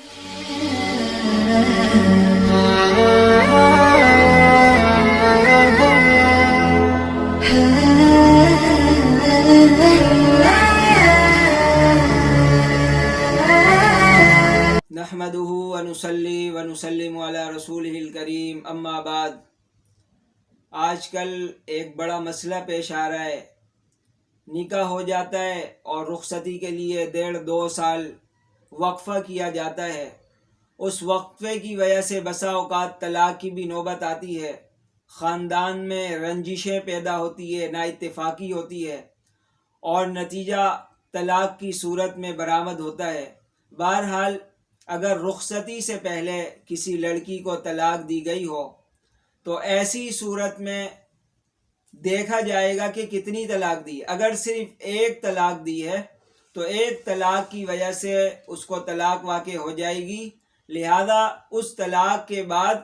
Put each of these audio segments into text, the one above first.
نحمده ونصلی ونسلم علی رسولہ الکریم، اما بعد۔ آج کل ایک بڑا مسئلہ پیش آ رہا ہے، نکاح ہو جاتا ہے اور رخصتی کے لیے 1.5-2 سال وقفہ کیا جاتا ہے۔ اس وقفے کی وجہ سے بسا اوقات طلاق کی بھی نوبت آتی ہے، خاندان میں رنجشیں پیدا ہوتی ہے، نا اتفاقی ہوتی ہے اور نتیجہ طلاق کی صورت میں برآمد ہوتا ہے۔ بہرحال اگر رخصتی سے پہلے کسی لڑکی کو طلاق دی گئی ہو تو ایسی صورت میں دیکھا جائے گا کہ کتنی طلاق دی۔ اگر صرف ایک طلاق دی ہے تو ایک طلاق کی وجہ سے اس کو طلاق واقع ہو جائے گی، لہذا اس طلاق کے بعد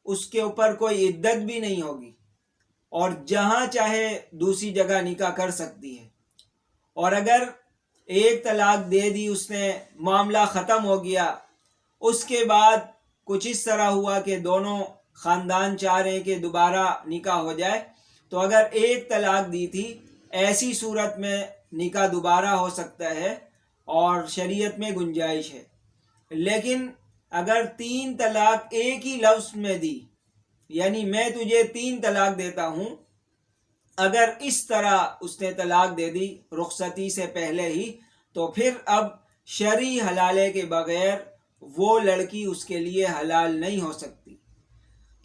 اس کے اوپر کوئی عدت بھی نہیں ہوگی اور جہاں چاہے دوسری جگہ نکاح کر سکتی ہے۔ اور اگر ایک طلاق دے دی اس نے، معاملہ ختم ہو گیا، اس کے بعد کچھ اس طرح ہوا کہ دونوں خاندان چاہ رہے ہیں کہ دوبارہ نکاح ہو جائے، تو اگر ایک طلاق دی تھی ایسی صورت میں نکاح دوبارہ ہو سکتا ہے اور شریعت میں گنجائش ہے۔ لیکن اگر 3 طلاق ایک ہی لفظ میں دی، یعنی میں تجھے 3 طلاق دیتا ہوں، اگر اس طرح اس نے طلاق دے دی رخصتی سے پہلے ہی، تو پھر اب شرعی حلالے کے بغیر وہ لڑکی اس کے لیے حلال نہیں ہو سکتی۔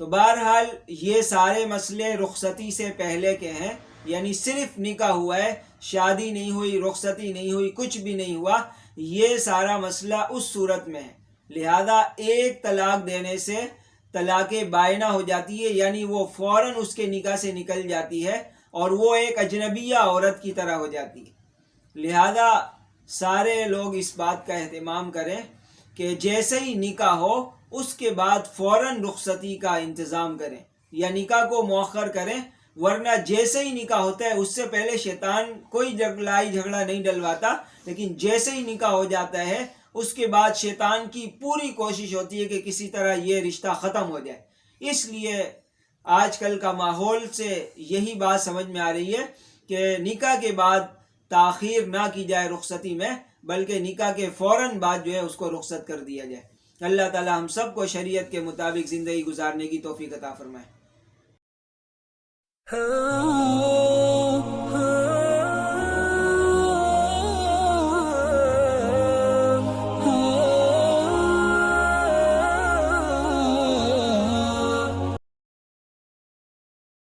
تو بہرحال یہ سارے مسئلے رخصتی سے پہلے کے ہیں، یعنی صرف نکاح ہوا ہے، شادی نہیں ہوئی، رخصتی نہیں ہوئی، کچھ بھی نہیں ہوا، یہ سارا مسئلہ اس صورت میں ہے۔ لہذا ایک طلاق دینے سے طلاق بائنہ ہو جاتی ہے، یعنی وہ فوراً اس کے نکاح سے نکل جاتی ہے اور وہ ایک اجنبیہ عورت کی طرح ہو جاتی ہے۔ لہذا سارے لوگ اس بات کا اہتمام کریں کہ جیسے ہی نکاح ہو اس کے بعد فوراً رخصتی کا انتظام کریں یا نکاح کو مؤخر کریں، ورنہ جیسے ہی نکاح ہوتا ہے اس سے پہلے شیطان کوئی لڑائی جھگڑا نہیں ڈلواتا، لیکن جیسے ہی نکاح ہو جاتا ہے اس کے بعد شیطان کی پوری کوشش ہوتی ہے کہ کسی طرح یہ رشتہ ختم ہو جائے۔ اس لیے آج کل کا ماحول سے یہی بات سمجھ میں آ رہی ہے کہ نکاح کے بعد تاخیر نہ کی جائے رخصتی میں، بلکہ نکاح کے فوراً بعد جو ہے اس کو رخصت کر دیا جائے۔ اللہ تعالی ہم سب کو شریعت کے مطابق زندگی گزارنے کی توفیق عطا فرمائے۔